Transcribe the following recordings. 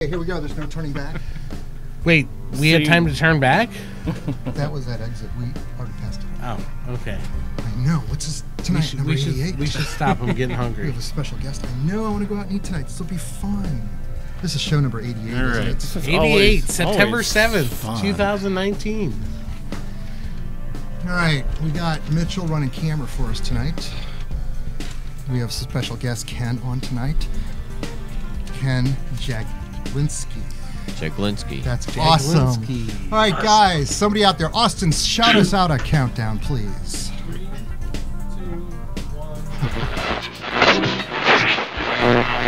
Okay, here we go. There's no turning back. Wait, we had time to turn back? That was that exit. We already passed it. Oh, okay. I know. What's this tonight? Number 88? We should stop. I'm getting hungry. We have a special guest. I know. I want to go out and eat tonight. This will be fun. This is show number 88, All right. isn't it? 88, September 7th, 2019. All right. We got Mitchell running camera for us tonight. We have special guest Ken on tonight. Ken Jaglinski. That's Jaglinski. Awesome. All right, guys. Somebody out there. Austin, shout us out a countdown, please. 3, 2, 1.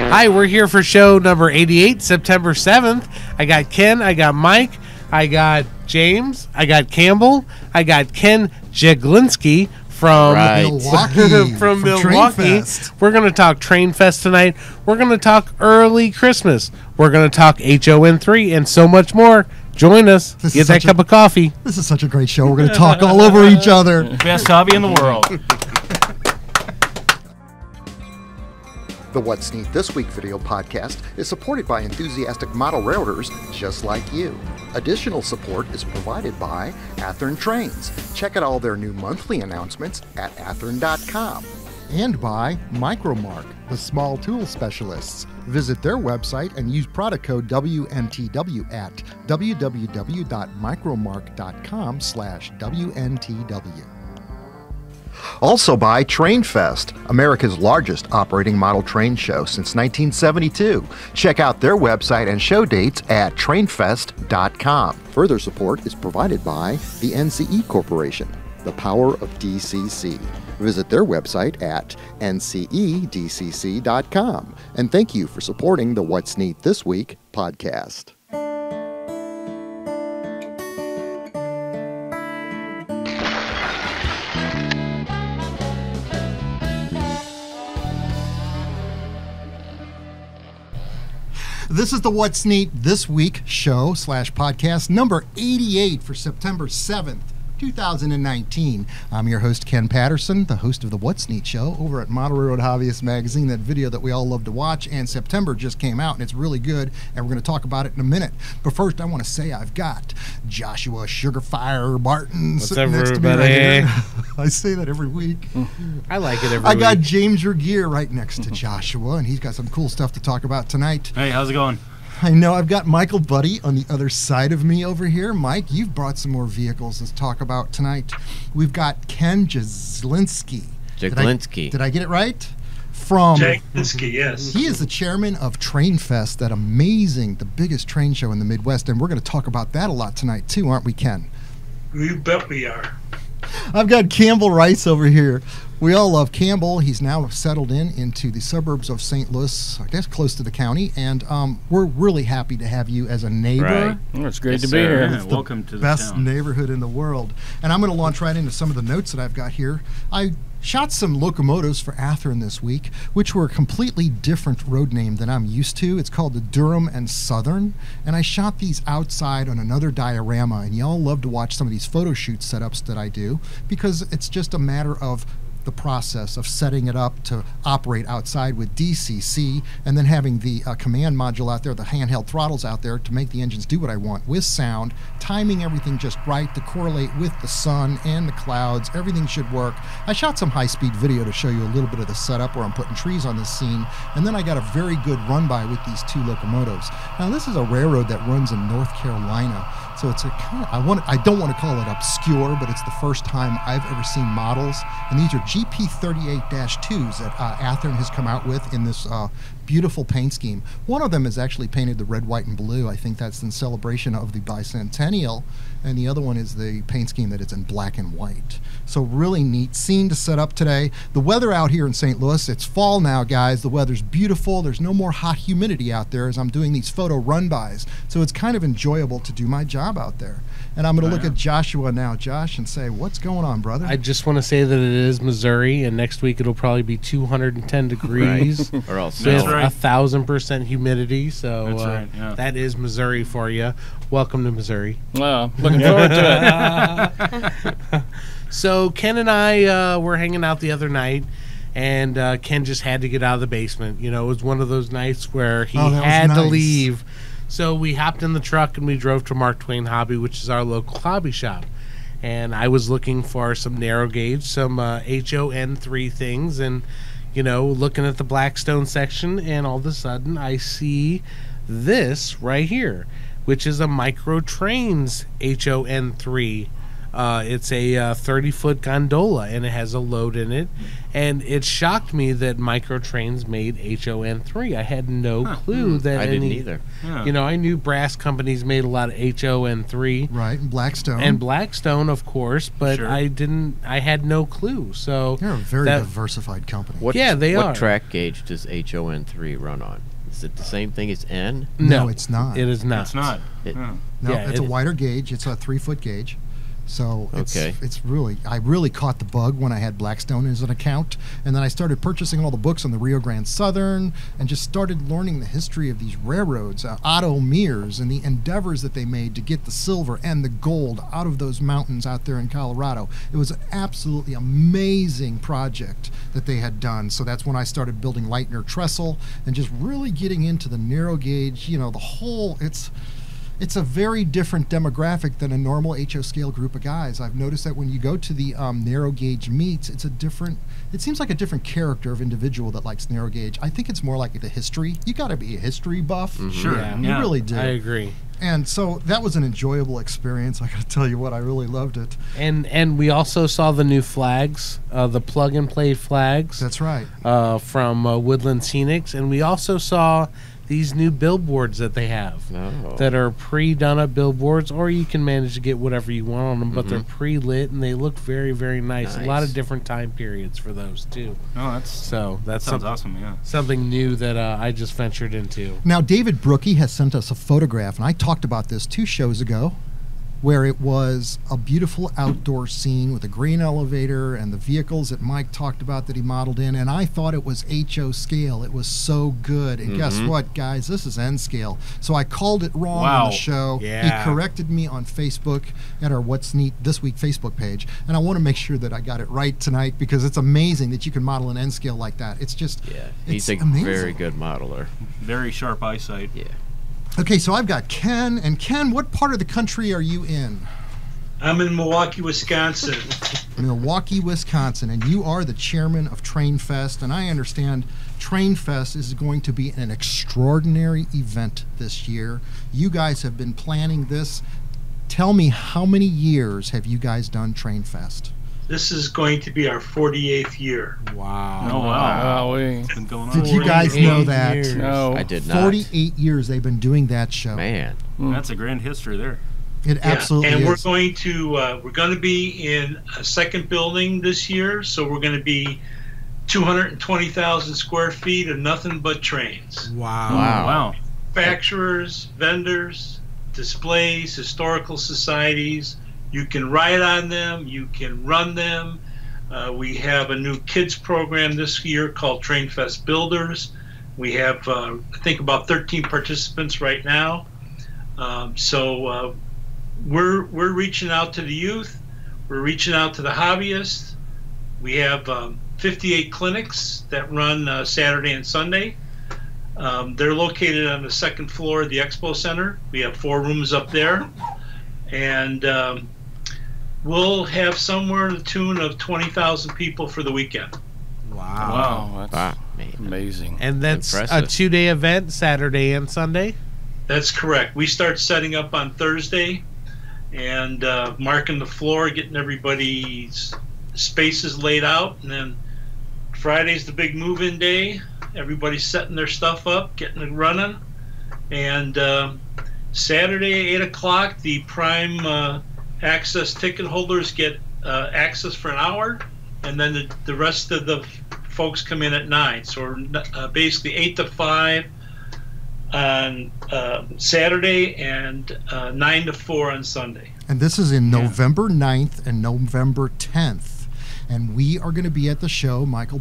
Hi, we're here for show number 88, September 7th. I got Ken, I got Mike, I got James, I got Campbell, I got Ken Jaglinski from Milwaukee. from Milwaukee. Trainfest. We're going to talk Trainfest tonight. We're going to talk early Christmas. We're going to talk HON3 and so much more. Join us. Get that cup of coffee. This is such a great show. We're going to talk all over each other. Best hobby in the world. The What's Neat This Week video podcast is supported by enthusiastic model railroaders just like you. Additional support is provided by Athern Trains. Check out all their new monthly announcements at athern.com. And by Micromark, the small tool specialists. Visit their website and use product code WNTW at www.micromark.com/WNTW. Also by Trainfest, America's largest operating model train show since 1972. Check out their website and show dates at trainfest.com. Further support is provided by the NCE Corporation, the power of DCC. Visit their website at ncedcc.com. And thank you for supporting the What's Neat This Week podcast. This is the What's Neat This Week show / podcast number 88 for September 7th, 2019. I'm your host, Ken Patterson, the host of the What's Neat show over at Model Railroad Hobbyist Magazine, that video that we all love to watch. And September just came out, and it's really good, and we're going to talk about it in a minute. But first, I want to say I've got Joshua Sugarfire Barton sitting next to me right here. I say that every week. I like it every week. I got James Regier right next to Joshua, and he's got some cool stuff to talk about tonight. Hey, how's it going? I know I've got Michael Buddy on the other side of me over here. Mike, you've brought some more vehicles to talk about tonight. We've got Ken Jaglinski. Did I get it right? From Jaglinski, yes. He is the chairman of Trainfest, that amazing, the biggest train show in the Midwest, and we're going to talk about that a lot tonight too, aren't we, Ken? You bet we are. I've got Campbell Rice over here. We all love Campbell. He's now settled into the suburbs of St. Louis, I guess close to the county, and we're really happy to have you as a neighbor. Right. Well, it's great to be here. It's Welcome to the best town. neighborhood in the world. And I'm going to launch right into some of the notes that I've got here. I shot some locomotives for Athern this week, which were a completely different road name than I'm used to. It's called the Durham and Southern, and I shot these outside on another diorama, and y'all love to watch some of these photo shoot setups that I do, because it's just a matter of the process of setting it up to operate outside with DCC, and then having the command module out there, the handheld throttles out there to make the engines do what I want with sound, timing everything just right to correlate with the sun and the clouds. Everything should work. I shot some high-speed video to show you a little bit of the setup where I'm putting trees on this scene, and then I got a very good run-by with these two locomotives. Now, this is a railroad that runs in North Carolina, so it's a kind of, I don't want to call it obscure, but it's the first time I've ever seen models, and these are GP38-2s that Athern has come out with in this beautiful paint scheme. One of them is actually painted the red, white, and blue. I think that's in celebration of the bicentennial, and the other one is the paint scheme that it's in black and white. So really neat scene to set up today. The weather out here in St. Louis, it's fall now, guys. The weather's beautiful. There's no more hot humidity out there as I'm doing these photo run-bys. So it's kind of enjoyable to do my job out there. And I'm going to look at Joshua now, Josh, and say, what's going on, brother? I just want to say that it is Missouri, and next week it'll probably be 210 degrees. Right. Or else with right. 1,000% humidity. So That's right, yeah. that is Missouri for you. Welcome to Missouri. Well, looking forward to it. So Ken and I were hanging out the other night, and Ken just had to get out of the basement. You know, it was one of those nights where he had to leave. So we hopped in the truck and we drove to Mark Twain Hobby, which is our local hobby shop. And I was looking for some narrow gauge, some HON3 things, and, looking at the Blackstone section, and all of a sudden I see this right here, which is a Micro Trains HON3. It's a 30-foot gondola, and it has a load in it. And it shocked me that Micro Trains made HON3. I had no clue that I didn't either. Yeah. I knew brass companies made a lot of HON3. Right, and Blackstone. And Blackstone, of course, but Sure. I had no clue. So They're a very diversified company. they are. What track gauge does HON3 run on? Is it the same thing as N? No, it's not. It is not. It's not. No, Yeah, it's a wider gauge. It's a 3-foot gauge. So it's really, I really caught the bug when I had Blackstone as an account. And then I started purchasing all the books on the Rio Grande Southern and just started learning the history of these railroads, Otto Mears, and the endeavors that they made to get the silver and the gold out of those mountains out there in Colorado. It was an absolutely amazing project that they had done. So that's when I started building Leitner Trestle and just really getting into the narrow gauge, the whole, it's a very different demographic than a normal HO scale group of guys. I've noticed that when you go to the narrow gauge meets, it seems like a different character of individual that likes narrow gauge. I think it's more like the history. You got to be a history buff. Sure. Yeah. You really do. I agree. And so that was an enjoyable experience. I got to tell you what, I really loved it. And we also saw the new flags, the plug and play flags. That's right. From Woodland Scenics, and we also saw these new billboards that they have that are pre-done up billboards, or you can manage to get whatever you want on them, but they're pre-lit and they look very, very nice. A lot of different time periods for those too. Oh, that sounds awesome. Yeah, something new that I just ventured into. Now, David Brookie has sent us a photograph, and I talked about this 2 shows ago, where it was a beautiful outdoor scene with a grain elevator and the vehicles that Mike talked about that he modeled in, and I thought it was HO scale. It was so good. And guess what, guys? This is N scale. So I called it wrong on the show. Yeah. He corrected me on Facebook at our What's Neat This Week Facebook page, and I want to make sure that I got it right tonight because it's amazing that you can model an N scale like that. It's just, he's a amazing. very good modeler. very sharp eyesight. Yeah. Okay, so I've got Ken, and Ken, what part of the country are you in? I'm in Milwaukee, Wisconsin. Milwaukee, Wisconsin, and you are the chairman of Trainfest, and I understand Trainfest is going to be an extraordinary event this year. You guys have been planning this. Tell me, how many years have you guys done Trainfest? This is going to be our 48th year. Wow. Oh, wow. Golly. Been going on. Did you guys know that? years. No. I did not. 48 years they've been doing that show. Man. That's a grand history there. It absolutely and is. we're going to be in a second building this year, so we're going to be 220,000 square feet of nothing but trains. Wow. Wow. Manufacturers, vendors, displays, historical societies. You can ride on them, you can run them. We have a new kids program this year called Trainfest Builders. We have, I think, about 13 participants right now. So we're reaching out to the youth. We're reaching out to the hobbyists. We have 58 clinics that run Saturday and Sunday. They're located on the second floor of the Expo Center. We have 4 rooms up there. And we'll have somewhere to the tune of 20,000 people for the weekend. Wow. That's Man. amazing. And that's Impressive. a 2-day event, Saturday and Sunday? That's correct. We start setting up on Thursday and marking the floor, getting everybody's spaces laid out. And then Friday's the big move-in day. Everybody's setting their stuff up, getting it running. And Saturday, 8 o'clock, the prime access ticket holders get access for an hour. And then the rest of the folks come in at 9. So we're basically 8 to 5 on Saturday and 9 to 4 on Sunday. And this is in November 9th and November 10th. And we are going to be at the show. Mike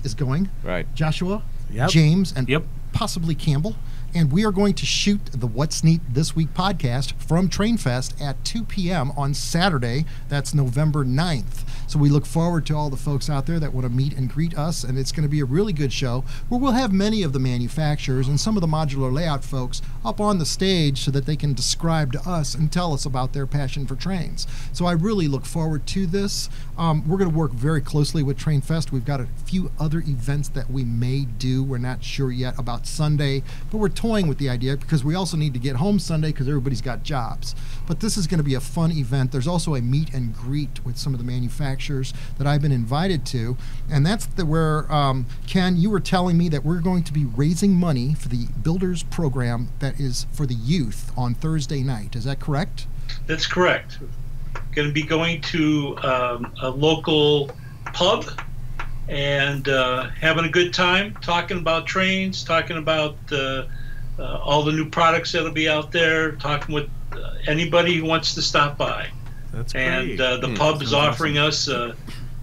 is going. Right. Joshua, Yep. James, and Yep. possibly Campbell. And we are going to shoot the What's Neat This Week podcast from Trainfest at 2 p.m. on Saturday. That's November 9th. So we look forward to all the folks out there that want to meet and greet us, and it's going to be a really good show where we'll have many of the manufacturers and some of the modular layout folks up on the stage so that they can describe to us and tell us about their passion for trains. So I really look forward to this. We're going to work very closely with Trainfest. We've got a few other events that we may do. We're not sure yet about Sunday, but we're toying with the idea because we also need to get home Sunday because everybody's got jobs. But this is going to be a fun event. There's also a meet and greet with some of the manufacturers that I've been invited to, and that's where, Ken, you were telling me that we're going to be raising money for the Builders program that is for the youth on Thursday night. Is that correct? That's correct. Going to be going to a local pub and having a good time, talking about trains, talking about all the new products that'll be out there, talking with anybody who wants to stop by. That's great. And the pub is offering us a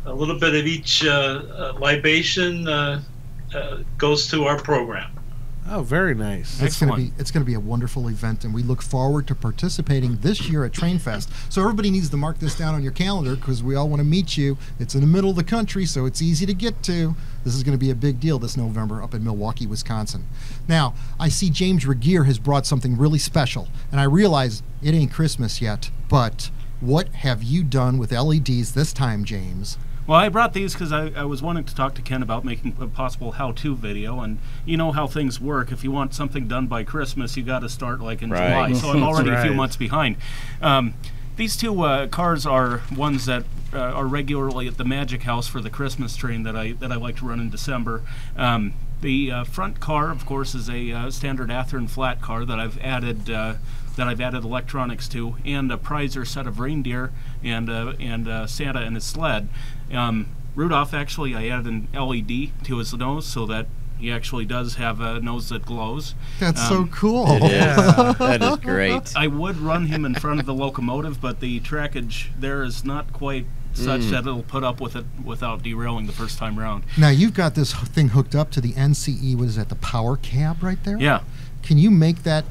little bit of each libation goes to our program. Oh, very nice. It's going to be a wonderful event, and we look forward to participating this year at Trainfest. So everybody needs to mark this down on your calendar because we all want to meet you. It's in the middle of the country, so it's easy to get to. This is going to be a big deal this November up in Milwaukee, Wisconsin. Now, I see James Regier has brought something really special, and I realize it ain't Christmas yet, but what have you done with LEDs this time, James? Well, I brought these because I was wanting to talk to Ken about making a possible how-to video, and you know how things work. If you want something done by Christmas, you got to start like in July. So I'm already a few months behind. These two cars are ones that are regularly at the Magic House for the Christmas train that I like to run in December. The front car, of course, is a standard Athearn flat car that I've added electronics to, and a prizer set of reindeer and Santa and his sled. Rudolph, actually, I added an LED to his nose so that he actually does have a nose that glows. That's so cool. Yeah, that is great. I would run him in front of the locomotive, but the trackage there is not quite such that it'll put up with it without derailing the first time around. Now, you've got this thing hooked up to the NCE, what is that, the power cab right there? Yeah. Can you make that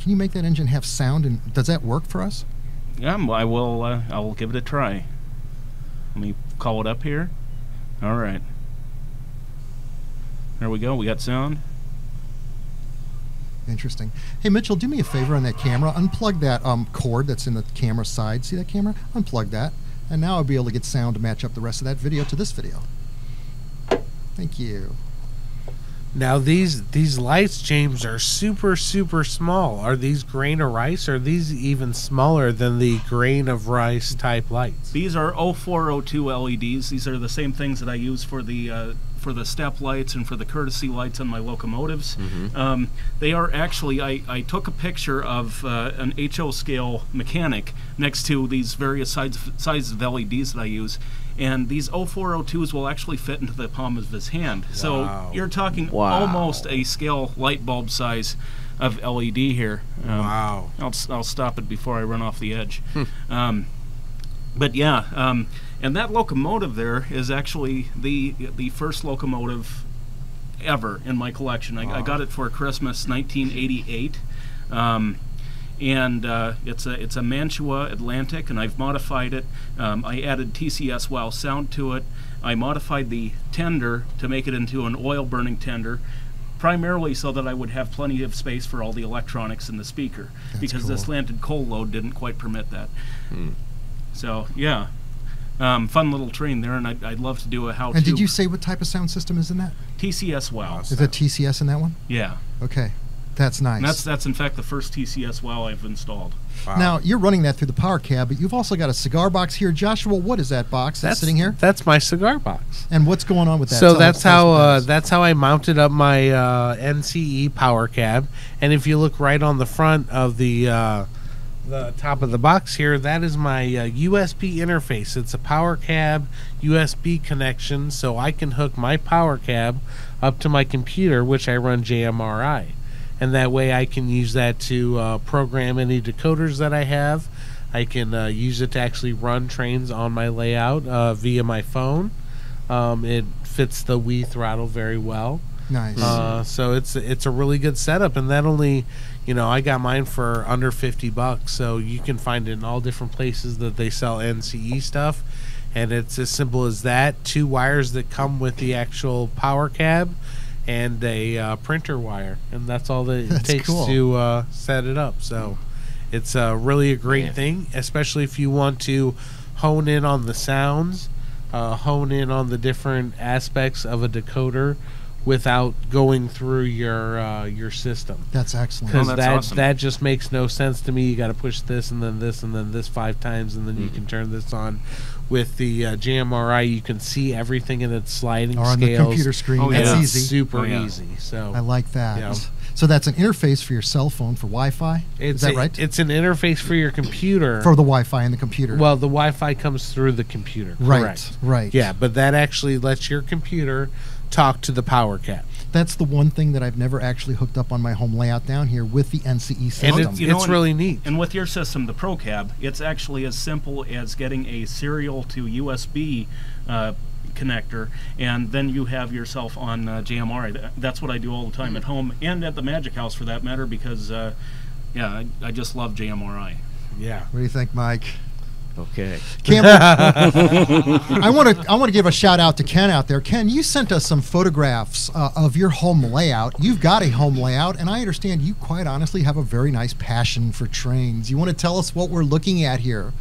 engine have sound, and does that work for us? Yeah, I will give it a try. Let me call it up here. All right. There we go. We got sound. Interesting. Hey, Mitchell, do me a favor on that camera. Unplug that cord that's in the camera side. See that camera? Unplug that. And now I'll be able to get sound to match up the rest of that video to this video. Thank you. Now these lights, James, are super small. Are these grain of rice? Or are these even smaller than the grain of rice type lights? These are 0402 LEDs. These are the same things that I use for the step lights and for the courtesy lights on my locomotives. They are actually, I took a picture of an HO scale mechanic next to these various sizes of LEDs that I use, and these 0402s will actually fit into the palm of his hand. Wow. So you're talking almost a scale light bulb size of LED here. Wow. I'll stop it before I run off the edge. But yeah, and that locomotive there is actually the first locomotive ever in my collection. I got it for Christmas 1988. And it's a Mantua Atlantic, and I've modified it. I added TCS WOW sound to it. I modified the tender to make it into an oil-burning tender, primarily so that I would have plenty of space for all the electronics in the speaker. That's because cool. the slanted coal load didn't quite permit that. So, yeah. Fun little train there, and I'd love to do a how-to. And did you say what type of sound system is in that? TCS WOW. Is it TCS in that one? Yeah. Okay. That's nice. And that's in fact the first TCS WOW I've installed. Wow. Now, you're running that through the power cab, but you've also got a cigar box here. Joshua, what is that box that's sitting here? That's my cigar box. And what's going on with that? So Tell us that's how I mounted up my NCE power cab. And if you look right on the front of the top of the box here, that is my USB interface. It's a power cab USB connection, so I can hook my power cab up to my computer, which I run JMRI. And that way I can use that to program any decoders that I have. I can use it to actually run trains on my layout via my phone. It fits the Wii throttle very well. Nice. So it's a really good setup, and that only, I got mine for under $50, so you can find it in all different places that they sell NCE stuff. And it's as simple as that. 2 wires that come with the actual power cab and a printer wire. And that's all that it takes to set it up. So it's really a great thing, especially if you want to hone in on the sounds, hone in on the different aspects of a decoder without going through your system. That's excellent. Because awesome. that just makes no sense to me. You got to push this and then this and then this 5 times, and then you can turn this on. With the JMRI, you can see everything in its sliding or on scales. the computer screen. That's It's easy. super easy. So I like that. Yeah. So that's an interface for your cell phone for Wi-Fi? Is that right? It's an interface for your computer. For the Wi-Fi and the computer. Well, the Wi-Fi comes through the computer. Right, Correct. right. Yeah, but that actually lets your computer talk to the power cap. That's the one thing that I've never actually hooked up on my home layout down here with the NCE system. And it's really neat. And with your system, the ProCab, it's actually as simple as getting a serial to USB connector, and then you have yourself on JMRI. That's what I do all the time at home and at the Magic House, for that matter, because I just love JMRI. Yeah. What do you think, Mike? Okay. Campbell, I want to give a shout out to Ken out there. Ken, you sent us some photographs of your home layout. You've got a home layout, and I understand you quite honestly have a very nice passion for trains. You want to tell us what we're looking at here?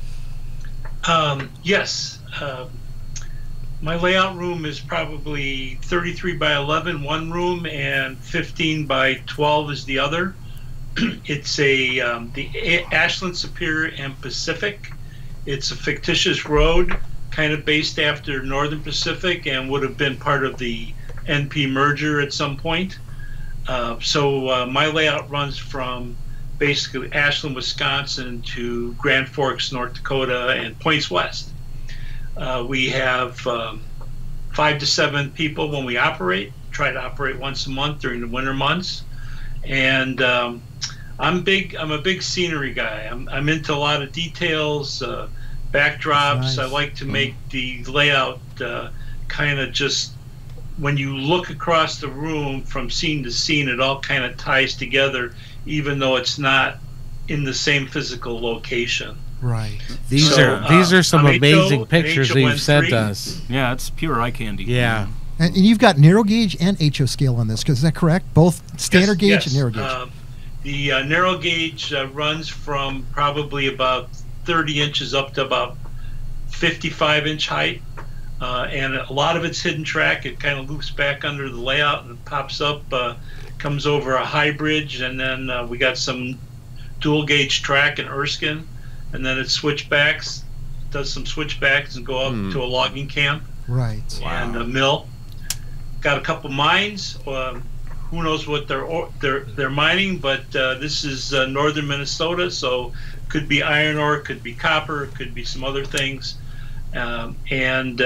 Yes. My layout room is probably 33 by 11 one room and 15 by 12 is the other. It's the Ashland, Superior, and Pacific. It's a fictitious road, kind of based after Northern Pacific, and would have been part of the NP merger at some point. So my layout runs from basically Ashland, Wisconsin to Grand Forks, North Dakota, and points west. We have 5 to 7 people when we operate. Try to operate once a month during the winter months, and I'm a big scenery guy. I'm into a lot of details, backdrops. Nice. I like to make the layout kind of just, when you look across the room from scene to scene, it all kind of ties together, even though it's not in the same physical location. Right. These are some amazing pictures that you've sent us. Yeah, it's pure eye candy. Yeah. And you've got narrow gauge and HO scale on this, is that correct? Both standard gauge and narrow gauge. The narrow gauge runs from probably about 30 inches up to about 55-inch height, and a lot of it's hidden track. It kind of loops back under the layout and pops up, comes over a high bridge, and then we got some dual gauge track in Erskine, and then it switchbacks, does some switchbacks and go up to a logging camp. Right. And a mill. Got a couple mines. Who knows what they're mining, but this is northern Minnesota, so could be iron ore, could be copper, could be some other things, and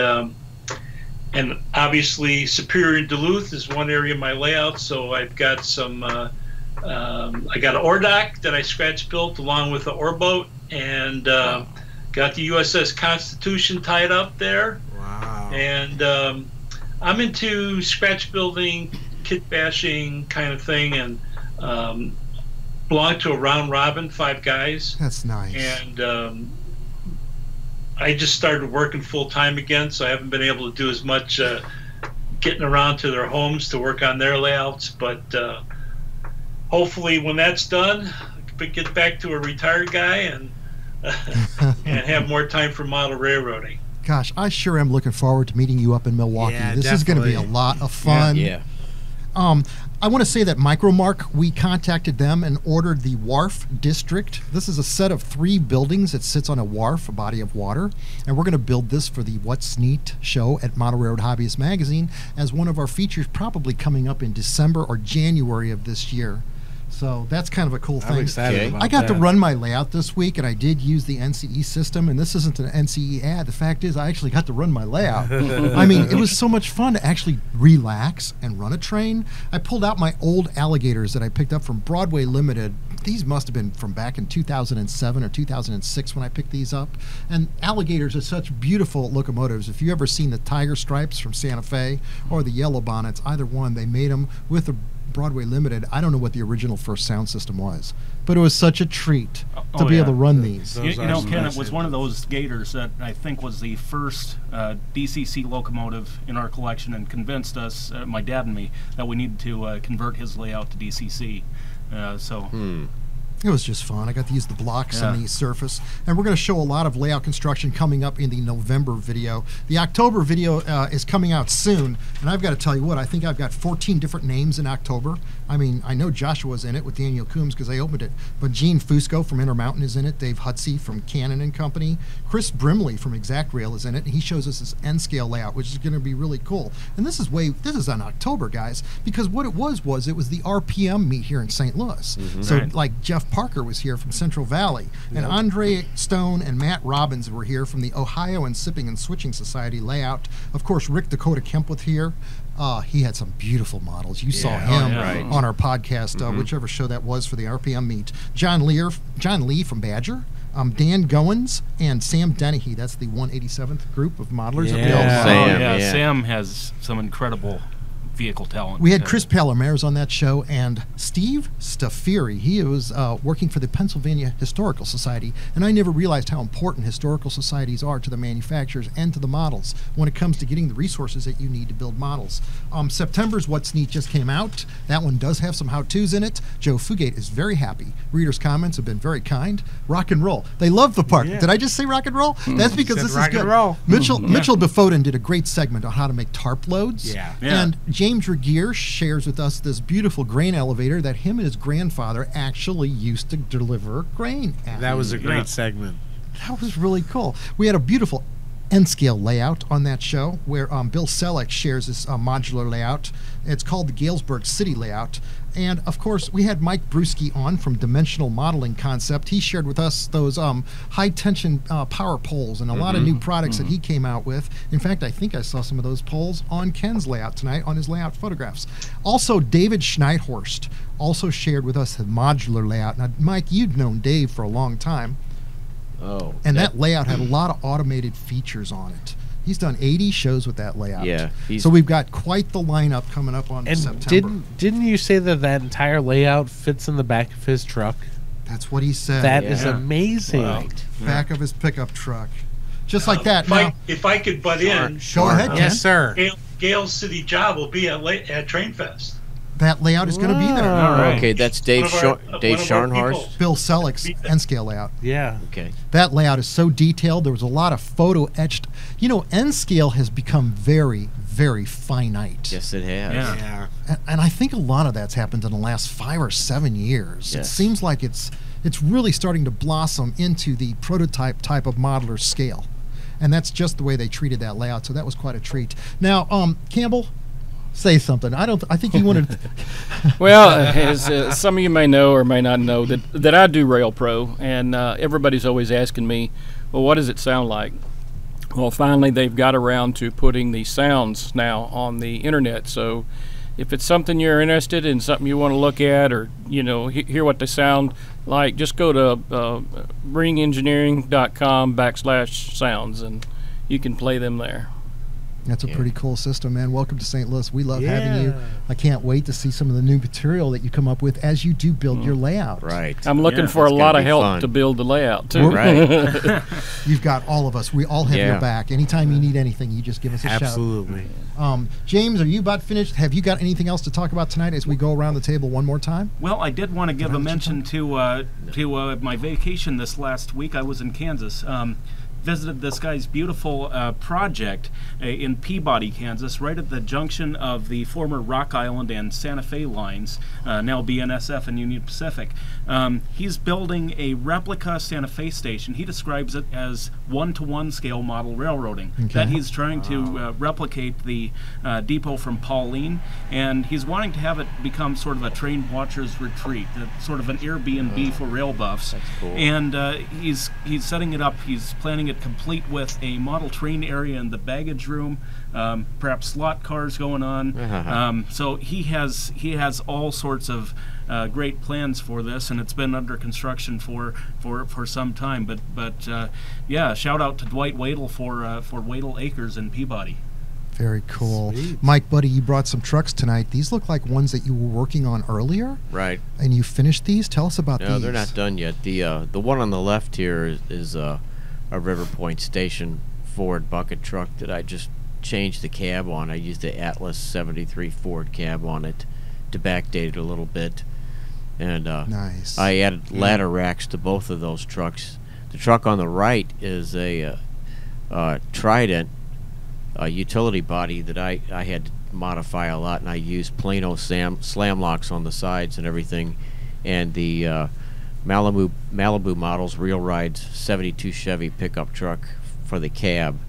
obviously Superior and Duluth is one area of my layout. So I've got some. I got an ore dock that I scratch built along with the ore boat, and got the USS Constitution tied up there. Wow. And I'm into scratch building, kit bashing kind of thing, and belong to a round robin, 5 guys. That's nice. And I just started working full time again, so I haven't been able to do as much getting around to their homes to work on their layouts. But hopefully, when that's done, I can get back to a retired guy and and have more time for model railroading. Gosh, I sure am looking forward to meeting you up in Milwaukee. Yeah, this is going to be a lot of fun. Yeah. I want to say that Micromark, we contacted them and ordered the Wharf District. This is a set of 3 buildings that sits on a wharf, a body of water, and we're going to build this for the What's Neat show at Model Railroad Hobbyist Magazine as one of our features, probably coming up in December or January of this year. So that's kind of a cool thing. I'm excited about I got to that. run my layout this week, and I did use the NCE system, and this isn't an NCE ad. The fact is, I actually got to run my layout. I mean, it was so much fun to actually relax and run a train. I pulled out my old alligators that I picked up from Broadway Limited. These must have been from back in 2007 or 2006 when I picked these up. And alligators are such beautiful locomotives. If you ever seen the Tiger Stripes from Santa Fe or the Yellow Bonnets, either one, they made them with a Broadway Limited, I don't know what the original first sound system was, but it was such a treat to be able to run these. You know, Ken, it was one of those Gators that I think was the first DCC locomotive in our collection, and convinced us, my dad and me, that we needed to convert his layout to DCC. It was just fun. I got to use the blocks on the surface. And we're going to show a lot of layout construction coming up in the November video. The October video is coming out soon. And I've got to tell you what, I think I've got 14 different names in October. I mean, I know Joshua's in it with Daniel Coombs because I opened it. But Gene Fusco from Intermountain is in it. Dave Hutsey from Cannon and Company. Chris Brimley from Exact Rail is in it. And he shows us this N-scale layout, which is going to be really cool. And this is on October, guys, because what it was it was the RPM meet here in St. Louis. So like Jeff Parker was here from Central Valley, and Andre Stone and Matt Robbins were here from the Ohio and Sipping and Switching Society layout. Of course, Rick Dakota Kemp was here. He had some beautiful models. You saw him on our podcast, whichever show that was for the RPM meet. John Lee from Badger. Dan Goins and Sam Dennehy. That's the 187th group of modelers. Sam has some incredible vehicle talent. We had Chris Palomares on that show, and Steve Staffiri. He was working for the Pennsylvania Historical Society, and I never realized how important historical societies are to the manufacturers and to the models when it comes to getting the resources that you need to build models. September's What's Neat just came out. That one does have some how-tos in it. Joe Fugate is very happy. Readers' comments have been very kind. Rock and roll. They love the part. Did I just say rock and roll? That's because this is good. Mitchell Befoden did a great segment on how to make tarp loads. And James Regier shares with us this beautiful grain elevator that him and his grandfather actually used to deliver grain at. That was a great segment. That was really cool. We had a beautiful N-scale layout on that show where Bill Selleck shares this modular layout. It's called the Galesburg City layout. And, of course, we had Mike Brewski on from Dimensional Modeling Concept. He shared with us those high-tension power poles and a lot of new products that he came out with. In fact, I think I saw some of those poles on Ken's layout tonight on his layout photographs. Also, David Schneidhorst also shared with us the modular layout. Now, Mike, you'd known Dave for a long time. Oh. And that layout had a lot of automated features on it. He's done 80 shows with that layout. Yeah. So we've got quite the lineup coming up on September. Didn't you say that entire layout fits in the back of his truck? That's what he said. That is amazing. Wow. Back of his pickup truck. Just like that. If I could butt in. Go ahead, Ken. Yes, sir. Gale's City Job will be at Trainfest. That layout is going to be there. All right. Okay, that's Dave Scharnhorst. Bill Selleck's N-scale layout. Yeah. Okay. That layout is so detailed. There was a lot of photo etched. You know, N-scale has become very, very finite. Yes, it has. Yeah. And I think a lot of that's happened in the last 5 or 7 years. Yes. It seems like it's really starting to blossom into the prototype type of modeler scale. And that's just the way they treated that layout. So that was quite a treat. Now, Campbell, say something. I think you wanted. Well, as some of you may know or may not know, that I do Rail Pro, and everybody's always asking me, well, what does it sound like? Well, finally they've got around to putting the sounds now on the internet. So if it's something you're interested in, something you want to look at, or hear what they sound like, just go to ringengineering.com/sounds, and you can play them there. That's a pretty cool system, man. Welcome to St. Louis. We love having you. I can't wait to see some of the new material that you come up with as you do build your layout. Right. I'm looking for a lot of help to build the layout, too. Right. You've got all of us. We all have your back. Anytime you need anything, you just give us a shout. Absolutely. James, are you about finished? Have you got anything else to talk about tonight as we go around the table one more time? Well, I did want to give a mention to my vacation this last week. I was in Kansas. Visited this guy's beautiful project in Peabody, Kansas, right at the junction of the former Rock Island and Santa Fe lines, now BNSF and Union Pacific. He's building a replica Santa Fe station. He describes it as 1-to-1 scale model railroading, that he's trying to replicate the depot from Pauline, and he's wanting to have it become sort of a train watcher's retreat, sort of an Airbnb for rail buffs. That's cool. And he's setting it up. He's planning it complete with a model train area in the baggage room, perhaps slot cars going on. So he has all sorts of great plans for this, and it's been under construction for some time. But yeah, shout out to Dwight Wadle for Wadle Acres in Peabody. Very cool. Sweet. Mike, buddy, you brought some trucks tonight. These look like ones that you were working on earlier, Right. and you finished these. Tell us about No, these. they're not done yet. The one on the left here is a River Point Station Ford bucket truck that I just changed the cab on. I used the Atlas 73 Ford cab on it to backdate it a little bit. And Nice. I added ladder racks to both of those trucks. The truck on the right is a Trident utility body that I had to modify a lot, and I used Plano slam locks on the sides and everything. And the Malibu Models Real Rides 72 Chevy pickup truck for the cab.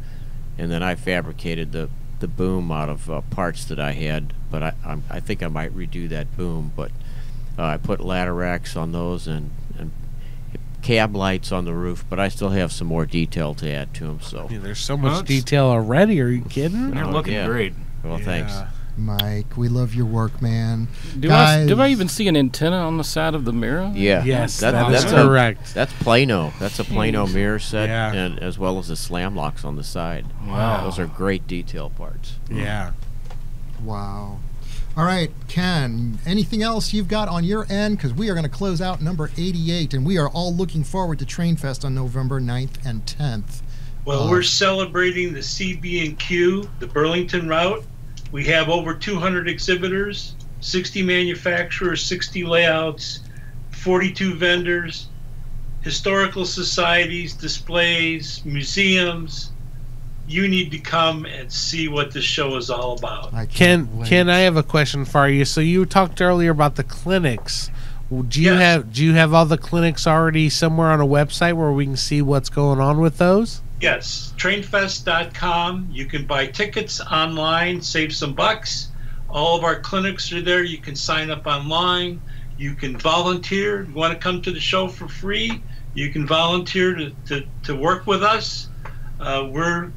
And then I fabricated the boom out of parts that I had, but I think I might redo that boom. But I put ladder racks on those and cab lights on the roof, but I still have some more detail to add to them. So Yeah, there's so much detail already. Are you kidding? They're looking great. Well, thanks. Mike, we love your work, man. Do Guys, I even see an antenna on the side of the mirror? Yeah. Yes, that's that's correct. That's Plano. That's a Plano mirror set, Yeah. and as well as the slam locks on the side. Wow. Those are great detail parts. Yeah. Wow. All right, Ken, anything else you've got on your end? Because we are going to close out number 88, and we are all looking forward to Trainfest on November 9th and 10th. Well, we're celebrating the CB&Q, the Burlington route. We have over 200 exhibitors, 60 manufacturers, 60 layouts, 42 vendors, historical societies, displays, museums. You need to come and see what this show is all about. I can't wait. Ken, I have a question for you. So you talked earlier about the clinics. Do you Yes. have all the clinics already somewhere on a website where we can see what's going on with those? Yes, trainfest.com. You can buy tickets online, save some bucks. All of our clinics are there. You can sign up online. You can volunteer. You want to come to the show for free? You can volunteer to work with us. We're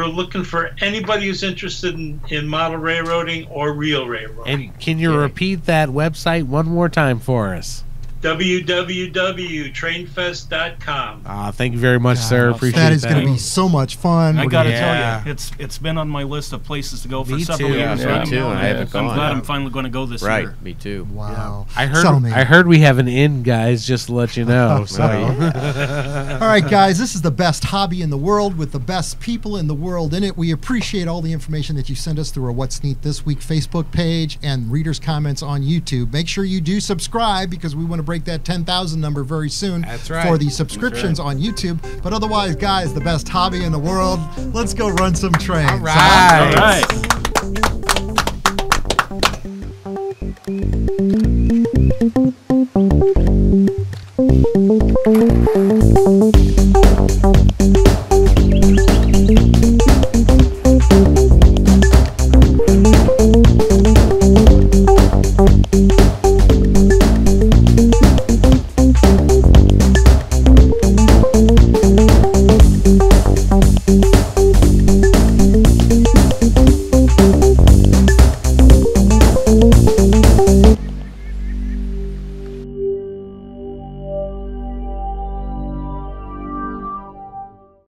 looking for anybody who's interested in model railroading or real railroading. And can you repeat that website one more time for us? www.trainfest.com. Thank you very much, sir. Appreciate that. that. Is going to be so much fun. I We're got to Yeah. tell you, it's been on my list of places to go for Me several too. years. Yeah, right me too. now, I haven't I'm gone. glad I'm finally going to go this Right, year. me too. Wow. I Tell me. heard we have an inn, guys. Just to let you know. So All right, guys, this is the best hobby in the world with the best people in the world in it. We appreciate all the information that you send us through our What's Neat This Week Facebook page and readers' comments on YouTube. Make sure you do subscribe because we want to break that 10,000 number very soon. That's right. For the subscriptions on YouTube. But otherwise, guys, the best hobby in the world. Let's go run some trains. all right. All right.